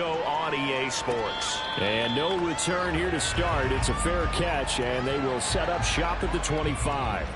On EA Sports. And no return here to start. It's a fair catch, and they will set up shop at the 25.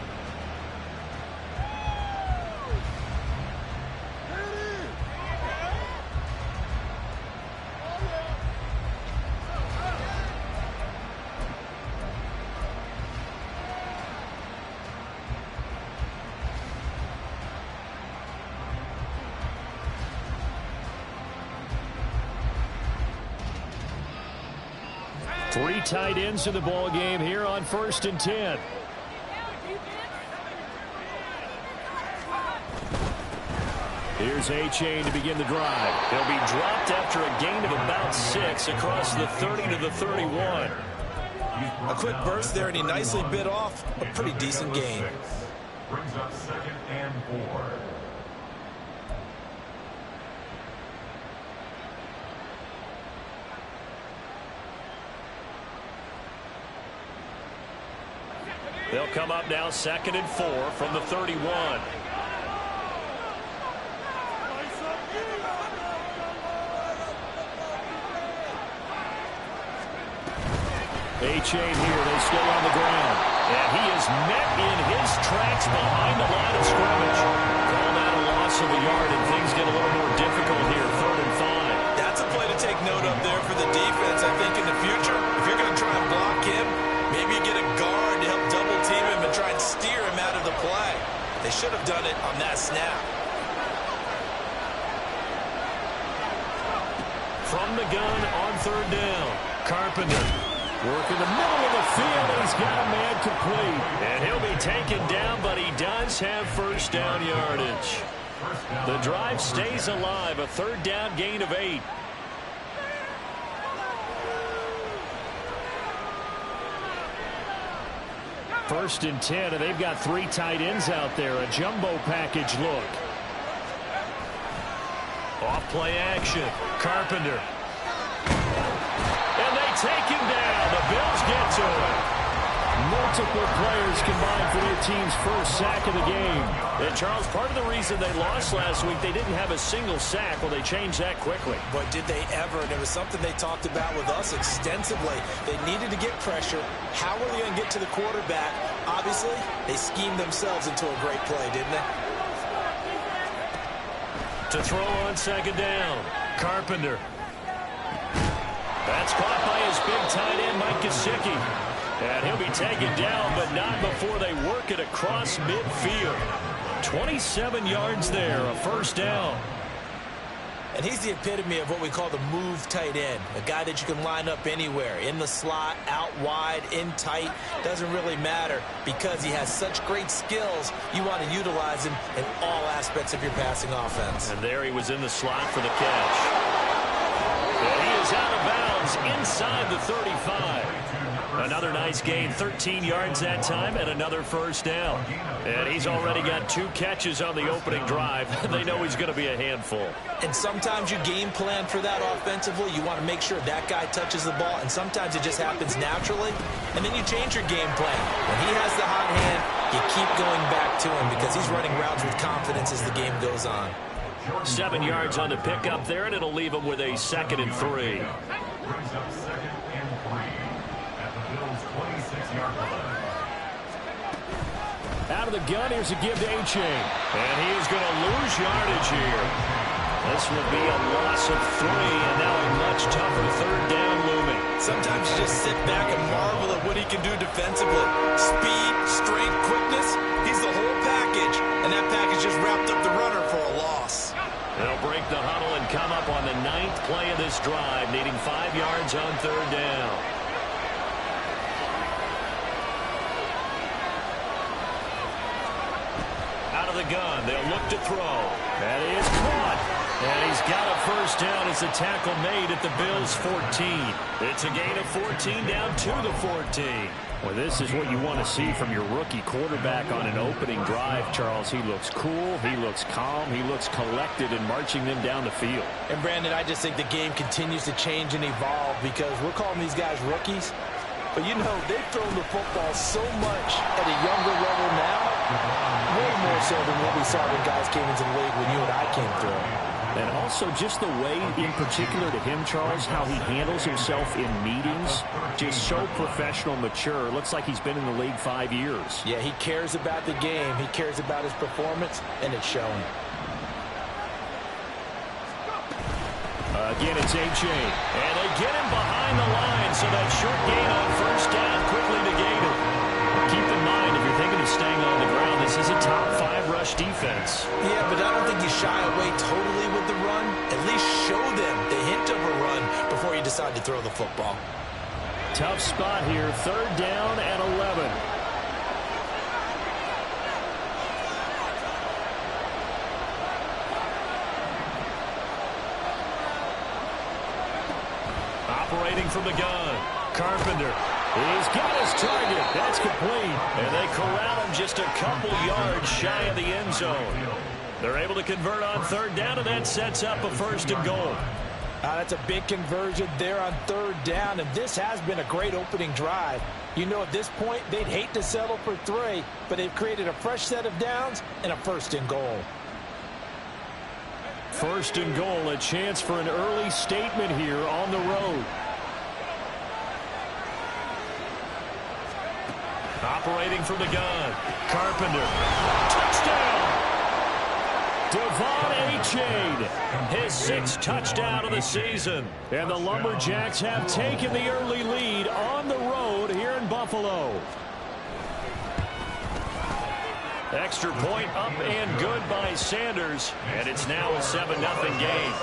Three tight ends in the ball game here on 1st and 10. Here's Achane to begin the drive. He'll be dropped after a gain of about 6 across the 30 to the 31. A quick burst there, and he nicely bit off a pretty decent gain. Brings up 2nd and 4. They'll come up now 2nd and 4 from the 31. Achane here. They stay on the ground. And he is met in his tracks behind the line of scrimmage. Call that a loss of a yard, and things get a little more difficult here. 3rd and 5. That's a play to take note of there for the defense, I think, in the future. If you're going to try and block him, maybe you get a guard to help double team him and try and steer him out of the play. They should have done it on that snap. From the gun on 3rd down. Carpenter. Work in the middle of the field, and he's got a man complete. And he'll be taken down, but he does have 1st down yardage. The drive stays alive. A 3rd down gain of 8. First and 10, and they've got 3 tight ends out there. A jumbo package look. Off play action. Carpenter. And they take him down. The Bills get to him. Multiple players combined for their team's first sack of the game. And Charles, part of the reason they lost last week, they didn't have a single sack. Well, they changed that quickly. But did they ever? And it was something they talked about with us extensively. They needed to get pressure. How were they going to get to the quarterback? Obviously, they schemed themselves into a great play, didn't they? To throw on 2nd down. Carpenter. That's caught by his big tight end, Mike Gesicki. And he'll be taken down, but not before they work it across midfield. 27 yards there, a 1st down. And he's the epitome of what we call the move tight end. A guy that you can line up anywhere. In the slot, out wide, in tight. Doesn't really matter because he has such great skills. You want to utilize him in all aspects of your passing offense. And there he was in the slot for the catch. And he is out of bounds inside the 35. Another nice gain, 13 yards that time, and another 1st down. And he's already got 2 catches on the opening drive. They know he's going to be a handful. And sometimes you game plan for that offensively. You want to make sure that guy touches the ball, and sometimes it just happens naturally. And then you change your game plan. When he has the hot hand, you keep going back to him because he's running routes with confidence as the game goes on. 7 yards on the pickup there, and it'll leave him with a 2nd and 3. Brings up 2nd and 3 at the Bills' 26-yard line. Out of the gun, here's a give to Achane. And he is going to lose yardage here. This will be a loss of 3, and now a much tougher 3rd down looming. Sometimes you just sit back and marvel at what he can do defensively. Speed, strength, quickness, he's the whole package. And that package just wrapped up the runner for a loss. They'll break the huddle and come up on the 9th play of this drive, needing 5 yards on 3rd down. Out of the gun, they'll look to throw. That is caught. And he's got a 1st down as a tackle made at the Bills' 14. It's a gain of 14 down to the 14. Well, this is what you want to see from your rookie quarterback on an opening drive, Charles. He looks cool, he looks calm, he looks collected in marching them down the field. And, Brandon, I just think the game continues to change and evolve because we're calling these guys rookies. But, you know, they've thrown the football so much at a younger level now, way more so than what we saw when guys came into the league when you and I came through. And also just the way, in particular to him, Charles, how he handles himself in meetings, just so professional, mature. Looks like he's been in the league 5 years. Yeah, he cares about the game. He cares about his performance, and it's showing. Again, it's A.J. And they get him behind the line, so that short gain on first down quickly negated. Keep in mind, if you're thinking of staying on the ground, this is a top 5 rush defense. Yeah, but I don't think you shy away totally with the run. At least show them the hint of a run before you decide to throw the football. Tough spot here, 3rd down and 11. Operating from the gun, Carpenter. He's got his target. That's complete. And they corral him just a couple yards shy of the end zone. They're able to convert on 3rd down, and that sets up a 1st and goal. That's a big conversion there on 3rd down, and this has been a great opening drive. You know, at this point, they'd hate to settle for 3, but they've created a fresh set of downs and a 1st and goal. 1st and goal, a chance for an early statement here on the road. Operating from the gun, Carpenter. Touchdown! Devon Achane, his 6th touchdown of the season. And the Lumberjacks have taken the early lead on the road here in Buffalo. Extra point up and good by Sanders. And it's now a 7-0 game.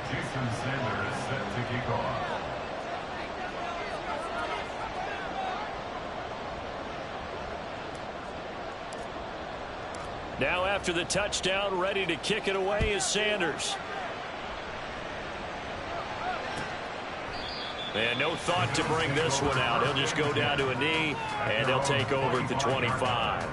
Jason Sanders set to kick off. Now after the touchdown, ready to kick it away is Sanders. And no thought to bring this one out. He'll just go down to a knee, and they'll take over at the 25.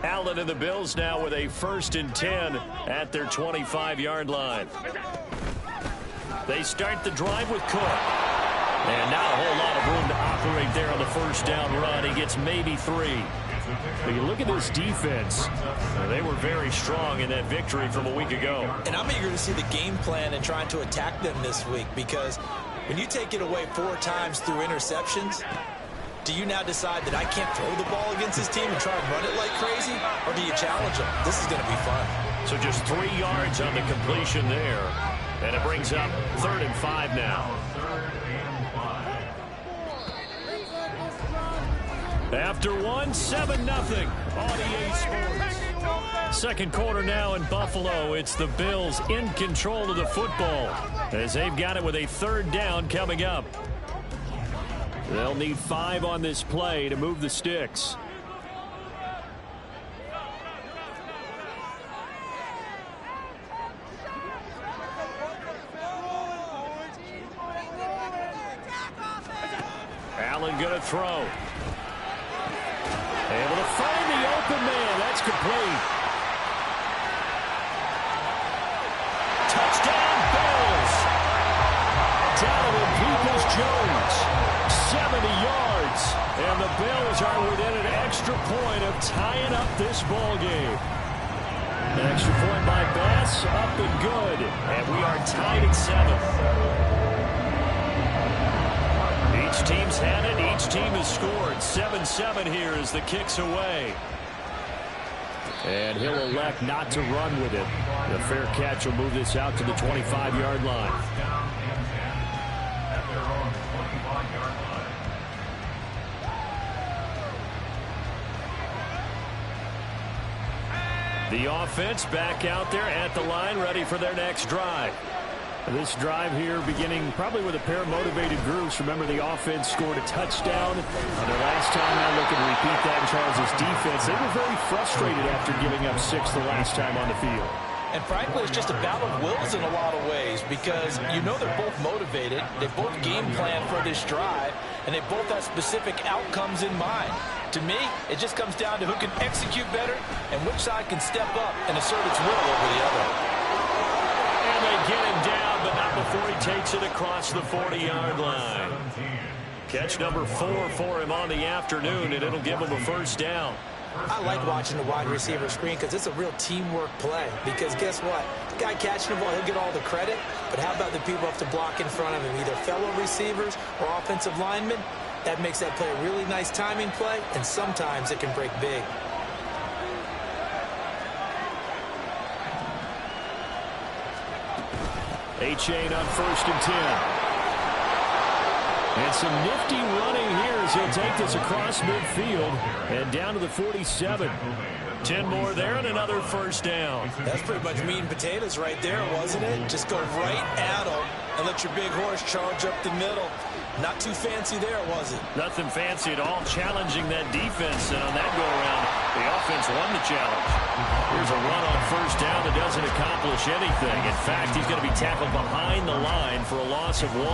Allen and the Bills now with a 1st and 10 at their 25-yard line. They start the drive with Cook. And not a whole lot of room to operate there on the 1st down run. He gets maybe 3. But you look at this defense. They were very strong in that victory from a week ago. And I'm eager to see the game plan and trying to attack them this week, because when you take it away 4 times through interceptions, do you now decide that I can't throw the ball against this team and try and run it like crazy? Or do you challenge them? This is going to be fun. So just 3 yards on the completion there. And it brings up 3rd and 5 now. After 1, 7-0 on EA Sports. 2nd quarter now in Buffalo. It's the Bills in control of the football as they've got it with a 3rd down coming up. They'll need 5 on this play to move the sticks. Allen going to throw. Able to find the open man. That's complete. Touchdown, Bills. Donovan Peoples-Jones. 70 yards, and the Bills are within an extra point of tying up this ball game. An extra point by Bass, up and good, and we are tied at 7. Each team's had it, each team has scored. 7-7 here as the kick's away. And he'll elect not to run with it. The fair catch will move this out to the 25-yard line. The offense back out there at the line, ready for their next drive. This drive here beginning probably with a pair of motivated groups. Remember, the offense scored a touchdown. The last time I look and repeat that in Charles' defense, they were very frustrated after giving up 6 the last time on the field. And frankly, it's just a battle of wills in a lot of ways because you know they're both motivated. They both game plan for this drive, and they both have specific outcomes in mind. To me, it just comes down to who can execute better and which side can step up and assert its will over the other. And they get him down, but not before he takes it across the 40-yard line. Catch number 4 for him on the afternoon, and it'll give him a first down. I like watching the wide receiver screen because it's a real teamwork play. Because guess what? The guy catching the ball, he'll get all the credit. But how about the people who have to block in front of him, either fellow receivers or offensive linemen? That makes that play a really nice timing play, and sometimes it can break big. A-Chain on 1st and 10. And some nifty running here as he'll take this across midfield and down to the 47. 10 more there and another first down. That's pretty much meat and potatoes right there, wasn't it? Just go right at him and let your big horse charge up the middle. Not too fancy there, was it? Nothing fancy at all, challenging that defense. And on that go-around, the offense won the challenge. Here's a run on first down that doesn't accomplish anything. In fact, he's going to be tackled behind the line for a loss of 1.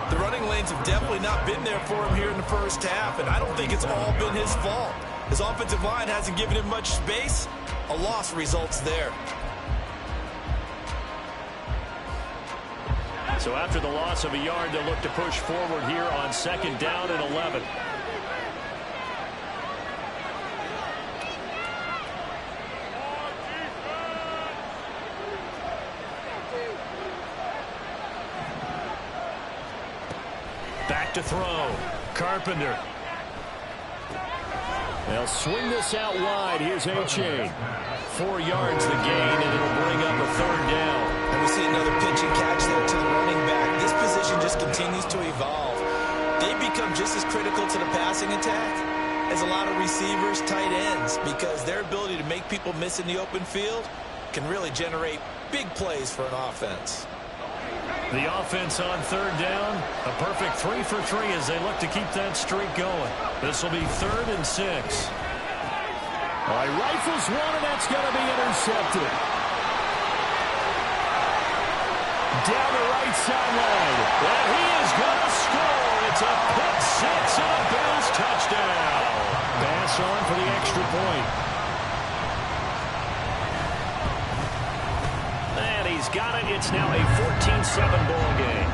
The running lanes have definitely not been there for him here in the first half, and I don't think it's all been his fault. His offensive line hasn't given him much space. A loss results there. So after the loss of a yard, they'll look to push forward here on 2nd down and 11. Back to throw. Carpenter. They'll swing this out wide. Here's A-Chain. 4 yards the gain, and it'll bring up a 3rd down. And we see another pitch and catch there to the running back. This position just continues to evolve. They become just as critical to the passing attack as a lot of receivers, tight ends, because their ability to make people miss in the open field can really generate big plays for an offense. The offense on 3rd down, a perfect 3 for 3 as they look to keep that streak going. This will be 3rd and 6. All right, rifles one, and that's going to be intercepted. Down the right sideline. And he is going to score. It's a pick 6 and a Bills touchdown. Pass on for the extra point. And he's got it. It's now a 14-7 ball game.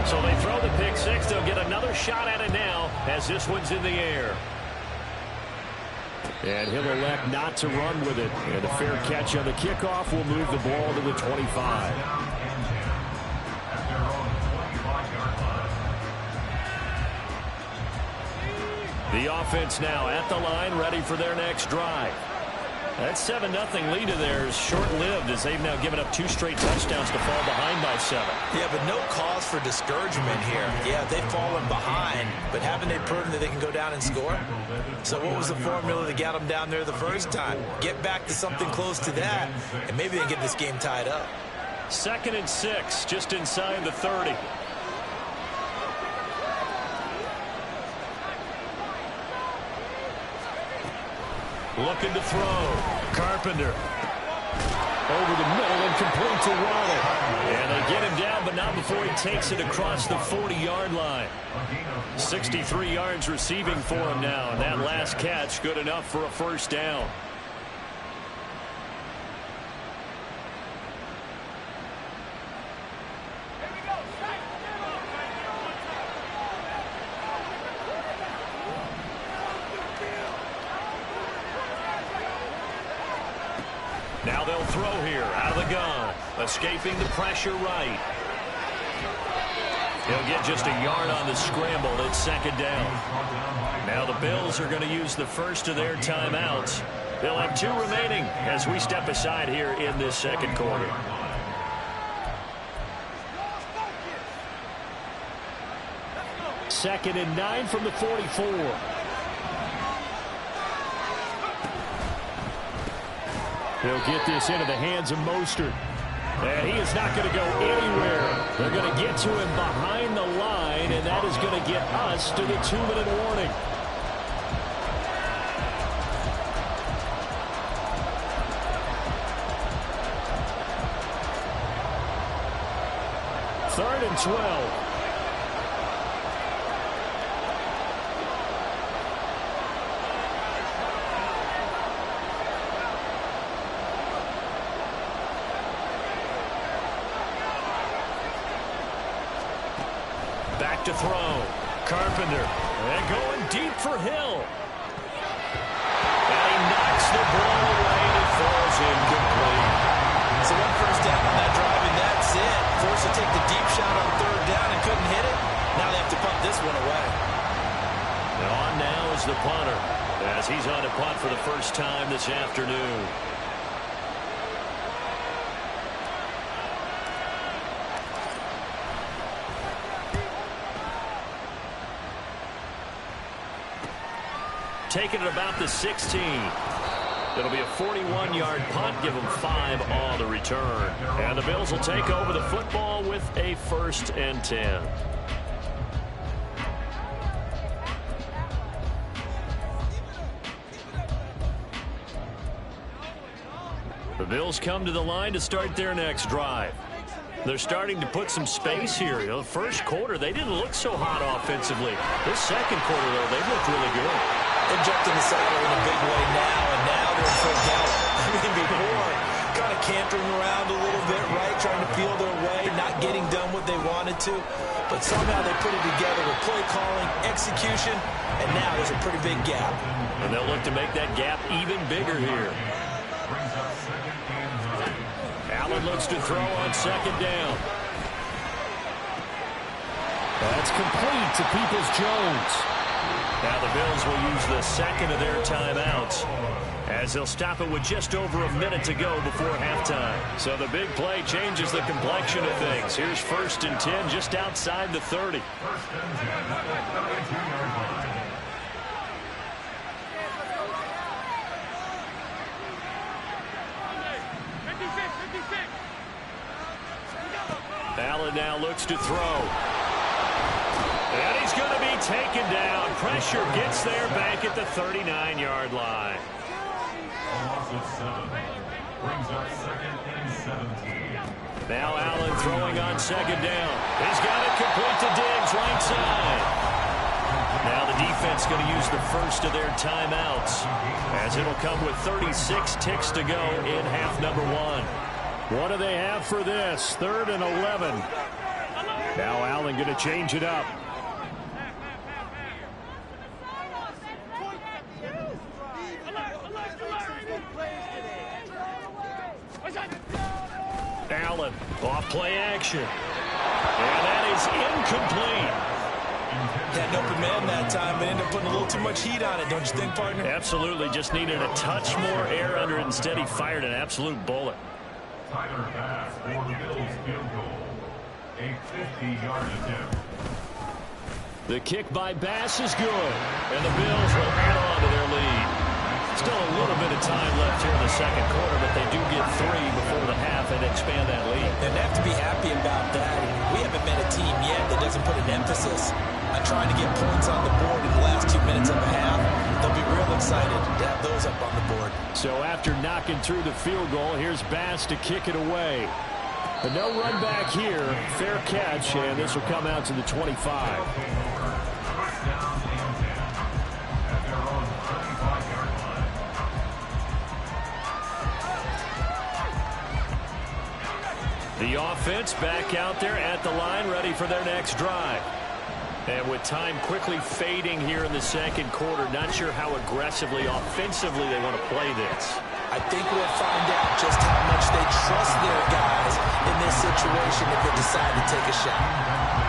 So they throw the pick 6. They'll get another shot at it now as this one's in the air. And he'll elect not to run with it. And a fair catch on the kickoff will move the ball to the 25. The offense now at the line, ready for their next drive. That 7-0 lead of theirs short-lived as they've now given up 2 straight touchdowns to fall behind by 7. Yeah, but no cause for discouragement here. Yeah, they've fallen behind, but haven't they proven that they can go down and score? So what was the formula that got them down there the first time? Get back to something close to that, and maybe they can get this game tied up. 2nd and 6, just inside the 30. Looking to throw. Carpenter. Over the middle and complete to Waddle. And they get him down, but not before he takes it across the 40-yard line. 63 yards receiving for him now, and that last catch good enough for a first down. Now they'll throw here out of the gun. Escaping the pressure right. He'll get just a yard on the scramble. It's 2nd down. Now the Bills are going to use the first of their timeouts. They'll have 2 remaining as we step aside here in this 2nd quarter. Second and 9 from the 44. He'll get this into the hands of Mostert. And he is not going to go anywhere. They're going to get to him behind the line, and that is going to get us to the 2-minute warning. Third and 12. Back to throw. Carpenter. And going deep for Hill. And he knocks the ball away, and it falls incomplete. So one first down on that drive, and that's it. Forced to take the deep shot on third down and couldn't hit it. Now they have to punt this one away. And on now is the punter, as he's on to punt for the first time this afternoon. Taking it about the 16. It'll be a 41-yard punt, give them 5 on the return. And the Bills will take over the football with a 1st and 10. The Bills come to the line to start their next drive. They're starting to put some space here. You know, the first quarter, they didn't look so hot offensively. This second quarter, though, they've looked really good. They jumped in the saddle in a big way now, and now they're in full count. I mean, before, kind of cantering around a little bit, right, trying to feel their way, not getting done what they wanted to. But somehow they put it together with play calling, execution, and now there's a pretty big gap. And they'll look to make that gap even bigger here. Allen looks to throw on second down. That's complete to Peoples-Jones. Now the Bills will use the second of their timeouts, as they'll stop it with just over a minute to go before halftime. So the big play changes the complexion of things. Here's 1st and 10 just outside the 30. Allen now looks to throw. And he's going to be taken down. Pressure gets there back at the 39-yard line. Loss of 7. Brings up 2nd and 17. Now Allen throwing on second down. He's got it complete to Diggs, right side. Now the defense going to use the first of their timeouts, as it'll come with 36 ticks to go in half number 1. What do they have for this? 3rd and 11. Now Allen going to change it up. Allen off play action. And that is incomplete. Had an open man that time, but ended up putting a little too much heat on it, don't you think, partner? Absolutely. Just needed a touch more air under it. Instead, he fired an absolute bullet. Tyler Bass for the Bills field goal. A 50-yard attempt. The kick by Bass is good. And the Bills will add on to their lead. Still a little bit of time left here in the second quarter, but they do get 3 before the half and expand that lead. And they have to be happy about that. We haven't met a team yet that doesn't put an emphasis on trying to get points on the board in the last 2 minutes of the half. They'll be real excited to have those up on the board. So after knocking through the field goal, here's Bass to kick it away. But no run back here. Fair catch, and this will come out to the 25. The offense back out there at the line, ready for their next drive. And with time quickly fading here in the second quarter, not sure how aggressively, offensively they want to play this. I think we'll find out just how much they trust their guys in this situation if they decide to take a shot.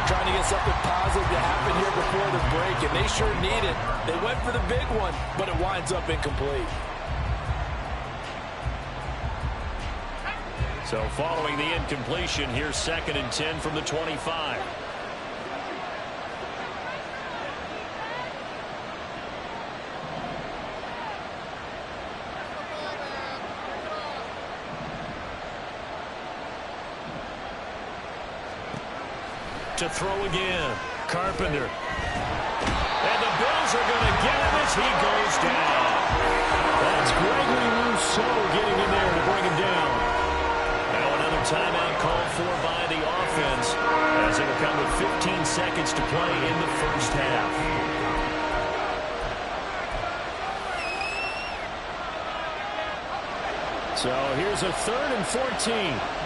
Trying to get something positive to happen here before the break, and they sure need it. They went for the big one, but it winds up incomplete. So following the incompletion, here's 2nd and 10 from the 25. To throw again. Carpenter. And the Bills are going to get him as he goes down. That's Gregory Rousseau getting in there to bring him down. Now another timeout called for by the offense, as it will come with 15 seconds to play in the first half. So here's a 3rd and 14.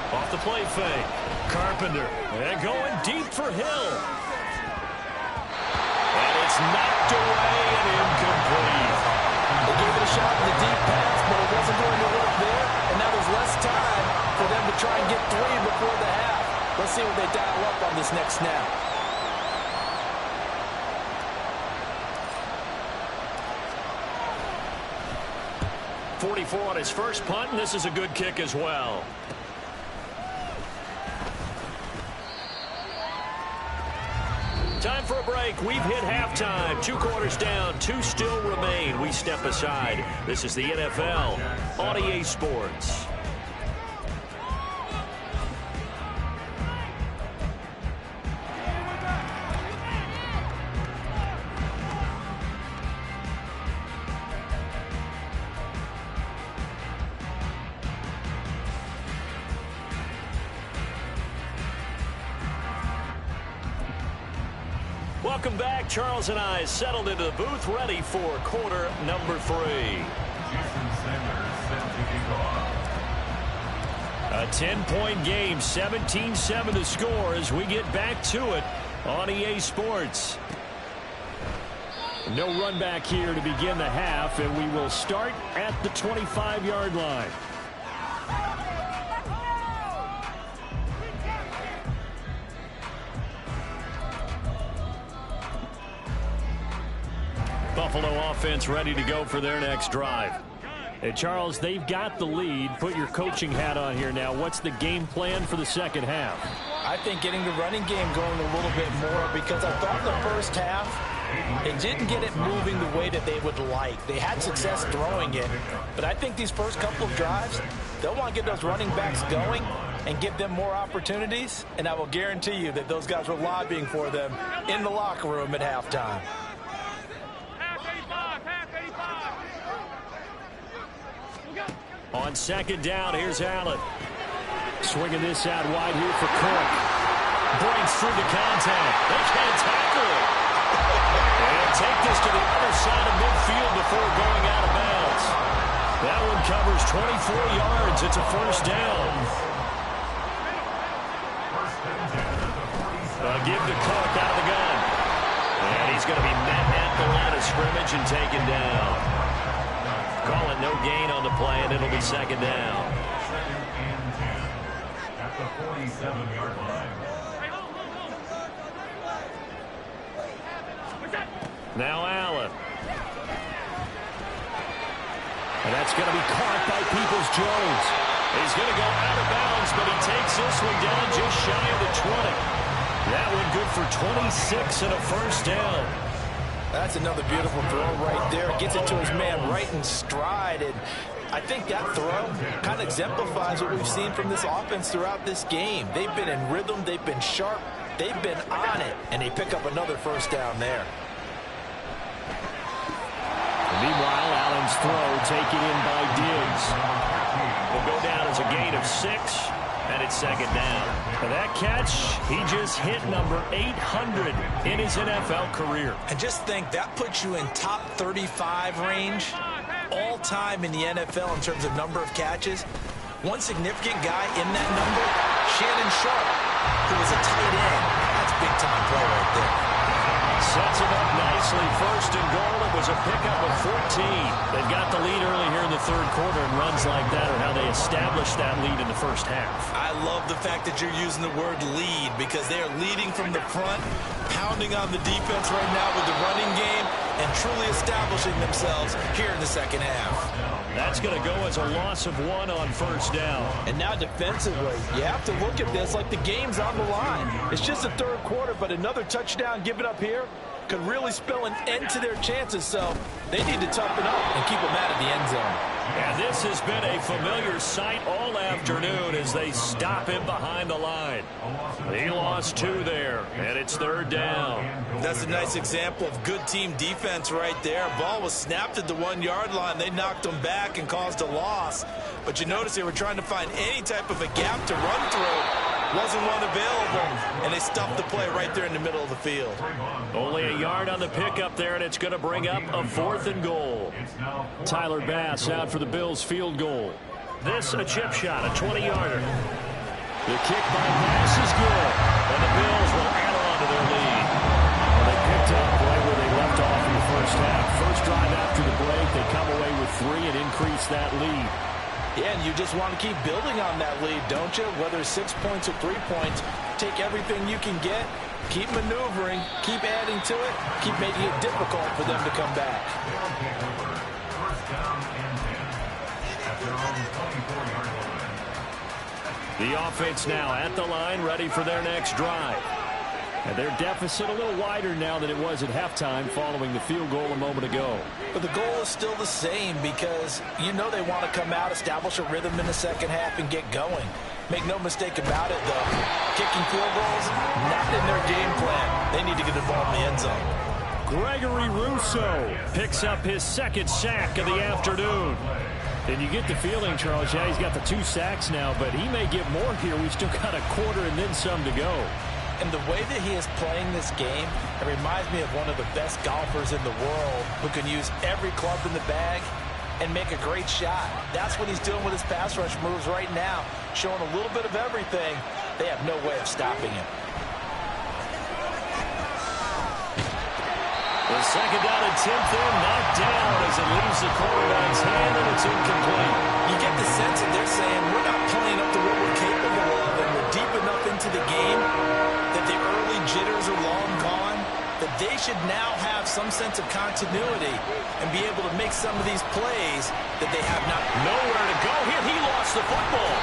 Off the play fake. Carpenter. And going deep for Hill. And it's knocked away and incomplete. They gave it a shot in the deep pass, but it wasn't going to work there. And now there's less time for them to try and get 3 before the half. Let's see what they dial up on this next snap. .44 on his first punt, and this is a good kick as well. Time for a break. We've hit halftime. 2 quarters down. 2 still remain. We step aside. This is the NFL on EA Sports. Welcome back. Charles and I settled into the booth, ready for quarter number 3. Jason Sanders set to kick off. A 10-point game, 17-7 the score as we get back to it on EA Sports. No run back here to begin the half, and we will start at the 25-yard line. Buffalo offense ready to go for their next drive. Hey, Charles, they've got the lead. Put your coaching hat on here now. What's the game plan for the second half? I think getting the running game going a little bit more, because I thought the first half, they didn't get it moving the way that they would like. They had success throwing it, but I think these first couple of drives, they'll want to get those running backs going and give them more opportunities, and I will guarantee you that those guys were lobbying for them in the locker room at halftime. On second down, here's Allen. Swinging this out wide here for Cook. Breaks through the contact. They can't tackle it. And take this to the other side of midfield before going out of bounds. That one covers 24 yards. It's a first down. Give to Cook out of the gun. And he's going to be met at the line of scrimmage and taken down. Call it no gain on the play, and it'll be second down. 2nd and 10 at the 47-yard line. Now Allen. And that's going to be caught by Peoples-Jones. He's going to go out of bounds, but he takes this one down just shy of the 20. That one good for 26 and a first down. That's another beautiful throw right there. Gets it to his man right in stride. And I think that throw kind of exemplifies what we've seen from this offense throughout this game. They've been in rhythm. They've been sharp. They've been on it. And they pick up another first down there. Meanwhile, Allen's throw taken in by Diggs. Will go down as a gain of 6. And it's second down. For that catch, he just hit number 800 in his NFL career. And just think, that puts you in top 35 range all time in the NFL in terms of number of catches. One significant guy in that number, Shannon Sharp, who was a tight end. That's big-time play right there. Sets him up nicely. First and goal. It was a pickup of 14. They've got the lead early here in the third quarter, and runs like that are how they established that lead in the first half. I love the fact that you're using the word lead, because they are leading from the front, pounding on the defense right now with the running game, and truly establishing themselves here in the second half. That's going to go as a loss of 1 on first down. And now defensively, you have to look at this like the game's on the line. It's just the third quarter, but another touchdown given up here, could really spell an end to their chances, so they need to toughen up and keep them out of the end zone. And this has been a familiar sight all afternoon as they stop him behind the line. He lost 2 there, and it's 3rd down. That's a nice example of good team defense right there. Ball was snapped at the 1-yard line. They knocked him back and caused a loss. But you notice they were trying to find any type of a gap to run through. Wasn't one available, and they stuffed the play right there in the middle of the field. Only a yard on the pickup there, and it's going to bring up a 4th and goal. Tyler Bass out for the Bills field goal. This a chip shot, a 20-yarder. The kick by Bass is good. And the Bills will add on to their lead. Well, they picked up right where they left off in the first half. First drive after the break, they come away with 3 and increase that lead. Yeah, and you just want to keep building on that lead, don't you? Whether it's 6 points or 3 points, take everything you can get, keep maneuvering, keep adding to it, keep making it difficult for them to come back. First down and 10 at their own 24-yard line. The offense now at the line, ready for their next drive. And their deficit a little wider now than it was at halftime following the field goal a moment ago. But the goal is still the same because you know they want to come out, establish a rhythm in the second half, and get going. Make no mistake about it, though. Kicking field goals, not in their game plan. They need to get the ball in the end zone. Gregory Rousseau picks up his 2nd sack of the afternoon. And you get the feeling, Charles, yeah, he's got the 2 sacks now, but he may get more here. We've still got a quarter and then some to go. And the way that he is playing this game, it reminds me of one of the best golfers in the world who can use every club in the bag and make a great shot. That's what he's doing with his pass rush moves right now, showing a little bit of everything. They have no way of stopping him. The 2nd down and 10th in, knocked down as it leaves the quarterback's hand, and it's incomplete. You get the sense that they're saying we're not playing up to what we're capable of, and we're deep enough into the game that the early jitters are long gone, that they should now have some sense of continuity and be able to make some of these plays that they have not. Nowhere to go here. He lost the football.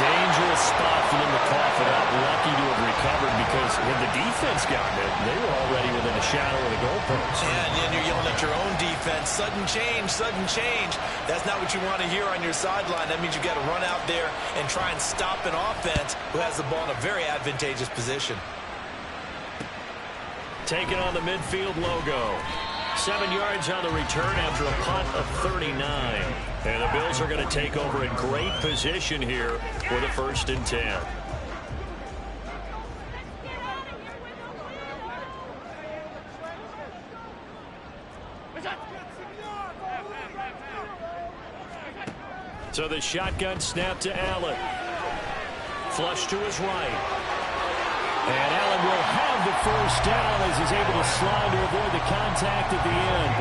Dangerous spot for them to cough it up. Lucky to have recovered because had the defense gotten it, they were already within a shadow of the goalpost. And then you're yelling at your own defense. Sudden change, sudden change. That's not what you want to hear on your sideline. That means you've got to run out there and try and stop an offense who has the ball in a very advantageous position. Taking on the midfield logo. 7 yards on the return after a punt of 39. And the Bills are going to take over in great position here with a 1st and 10. So the shotgun snap to Allen. Flush to his right. And Allen will have the 1st down as he's able to slide to avoid the contact at the end.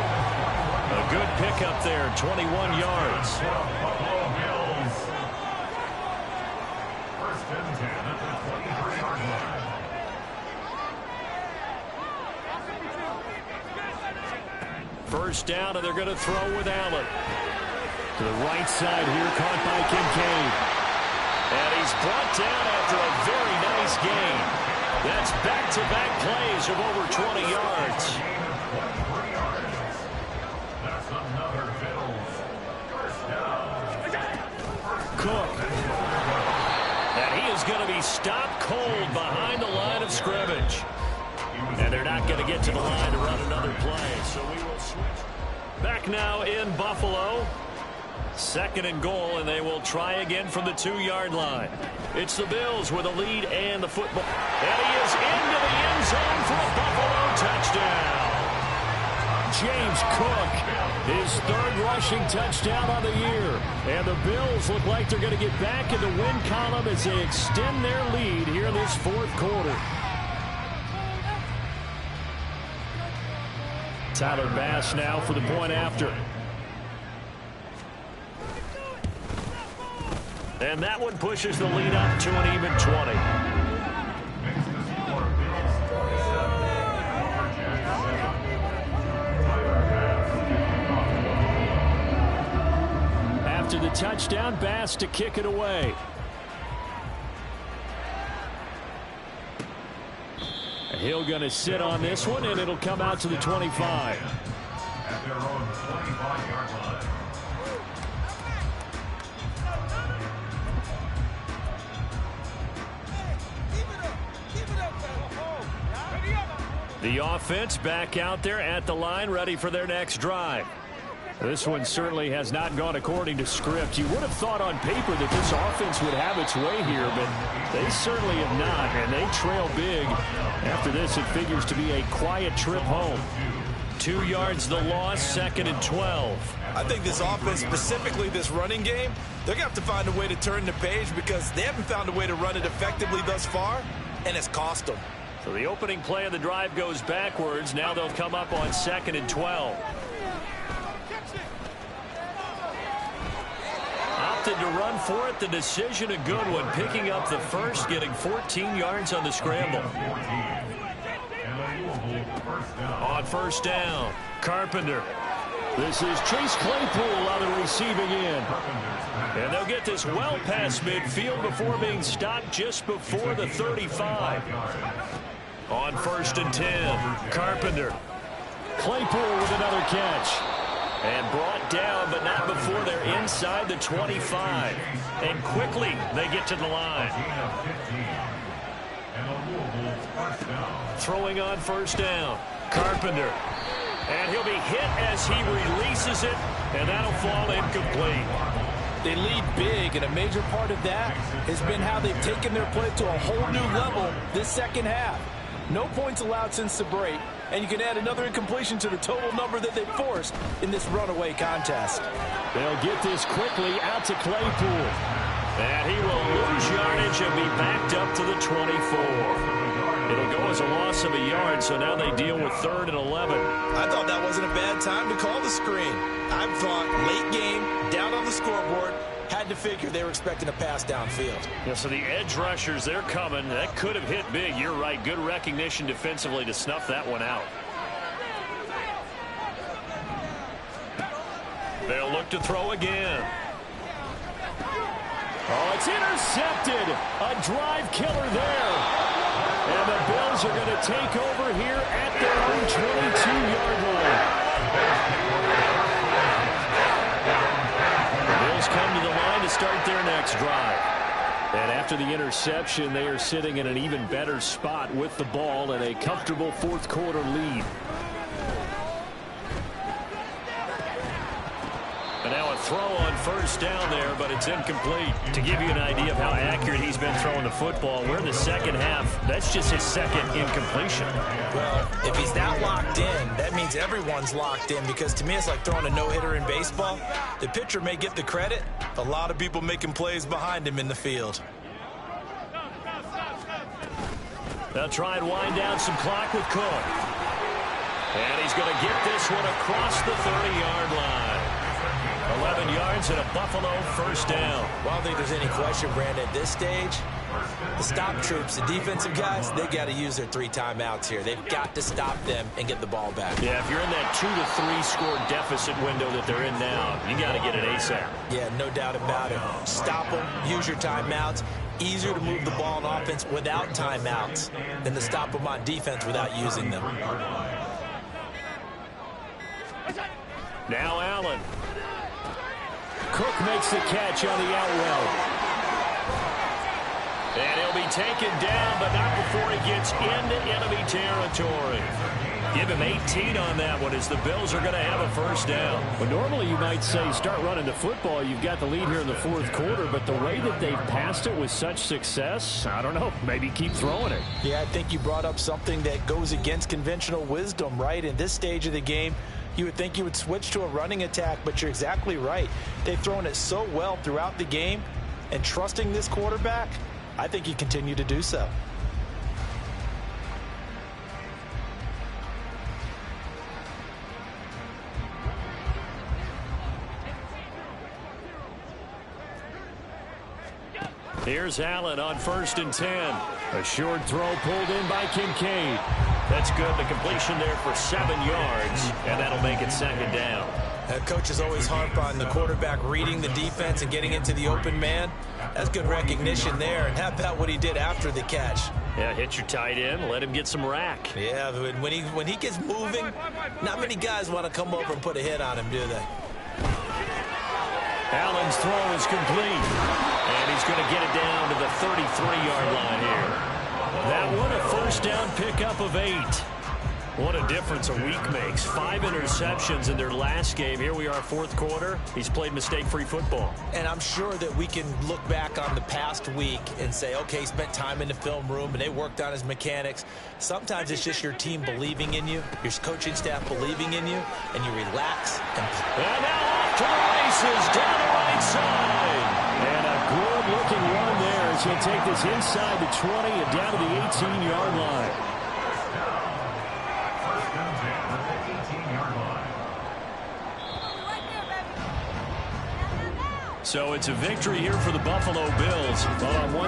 A good pickup there, 21 yards. Buffalo Bills. First and 10 at the 23-yard line. First down, and they're going to throw with Allen. To the right side here, caught by Kincaid. And he's brought down after a very nice gain. That's back-to-back plays of over 20 yards. That's another Bills first down. Cook. And he is going to be stopped cold behind the line of scrimmage. And they're not going to get to the line to run another play, so we will switch. Back now in Buffalo. 2nd and goal, and they will try again from the 2-yard line. It's the Bills with a lead and the football. And he is into the end zone for a Buffalo touchdown. James Cook, his 3rd rushing touchdown on the year. And the Bills look like they're going to get back in the win column as they extend their lead here in this 4th quarter. Tyler Bass now for the point after. And that one pushes the lead up to an even 20. Makes the score Bills 27. After the touchdown, Bass to kick it away. Hill going to sit on this one, and it'll come out to the 25. At their own 25-yard line. The offense back out there at the line, ready for their next drive. This one certainly has not gone according to script. You would have thought on paper that this offense would have its way here, but they certainly have not, and they trail big. After this, it figures to be a quiet trip home. 2 yards the loss, 2nd and 12. I think this offense, specifically this running game, they're going to have to find a way to turn the page because they haven't found a way to run it effectively thus far, and it's cost them. So the opening play of the drive goes backwards. Now they'll come up on 2nd and 12. Opted to run for it. The decision a good one. Picking up the first, getting 14 yards on the scramble. On first down, Carpenter. This is Chase Claypool on the receiving end. And they'll get this well past midfield before being stopped just before the 35. On 1st and 10, Carpenter. Claypool with another catch. And brought down, but not before they're inside the 25. And quickly, they get to the line. Throwing on 1st down, Carpenter. And he'll be hit as he releases it, and that'll fall incomplete. They lead big, and a major part of that has been how they've taken their play to a whole new level this second half. No points allowed since the break, and you can add another incompletion to the total number that they forced in this runaway contest. They'll get this quickly out to Claypool. And he will lose yardage and be backed up to the 24. It'll go as a loss of a yard, so now they deal with 3rd and 11. I thought that wasn't a bad time to call the screen. I thought late game, down on the scoreboard, had to figure they were expecting a pass downfield. Yeah, so the edge rushers, they're coming. That could have hit big. You're right. Good recognition defensively to snuff that one out. They'll look to throw again. Oh, it's intercepted. A drive killer there. And the Bills are going to take over here at their own 22-yard line. The Bills come to the line to start their next drive. And after the interception, they are sitting in an even better spot with the ball and a comfortable 4th quarter lead. And now a throw on 1st down there, but it's incomplete. To give you an idea of how accurate he's been throwing the football, we're in the second half. That's just his 2nd incompletion. Well, if he's that locked in, that means everyone's locked in, because to me it's like throwing a no-hitter in baseball. The pitcher may get the credit. A lot of people making plays behind him in the field. They'll try and wind down some clock with Cook. And he's going to get this one across the 30-yard line. 11 yards and a Buffalo 1st down. Well, I don't think there's any question, Brandon, at this stage. The stop troops, the defensive guys, they got to use their 3 timeouts here. They've got to stop them and get the ball back. Yeah, if you're in that 2 to 3 score deficit window that they're in now, you got to get it ASAP. Yeah, no doubt about it. Stop them, use your timeouts. Easier to move the ball on offense without timeouts than to stop them on defense without using them. Now Allen. Cook makes the catch on the out route. And he'll be taken down, but not before he gets into enemy territory. Give him 18 on that one as the Bills are going to have a 1st down. Well, normally you might say start running the football. You've got the lead here in the 4th quarter, but the way that they've passed it with such success, I don't know, maybe keep throwing it. Yeah, I think you brought up something that goes against conventional wisdom, right? In this stage of the game, you would think you would switch to a running attack, but you're exactly right. They've thrown it so well throughout the game, and trusting this quarterback, I think you continue to do so. Here's Allen on 1st and 10. A short throw pulled in by Kincaid. That's good. The completion there for 7 yards, and that'll make it 2nd down. Coaches always harp on the quarterback reading the defense and getting into the open man. That's good recognition there. And how about what he did after the catch? Yeah, hit your tight end, let him get some rack. Yeah, when he gets moving, not many guys want to come over and put a hit on him, do they? Allen's throw is complete. And he's going to get it down to the 33-yard line here. That one a first down pickup of 8. What a difference a week makes. 5 interceptions in their last game. Here we are, fourth quarter. He's played mistake-free football. And I'm sure that we can look back on the past week and say, okay, he spent time in the film room and they worked on his mechanics. Sometimes it's just your team believing in you, your coaching staff believing in you, and you relax. And now off to the races, down the right side. And a good-looking run there as he'll take this inside the 20 and down to the 18-yard line. So it's a victory here for the Buffalo Bills. Well, on one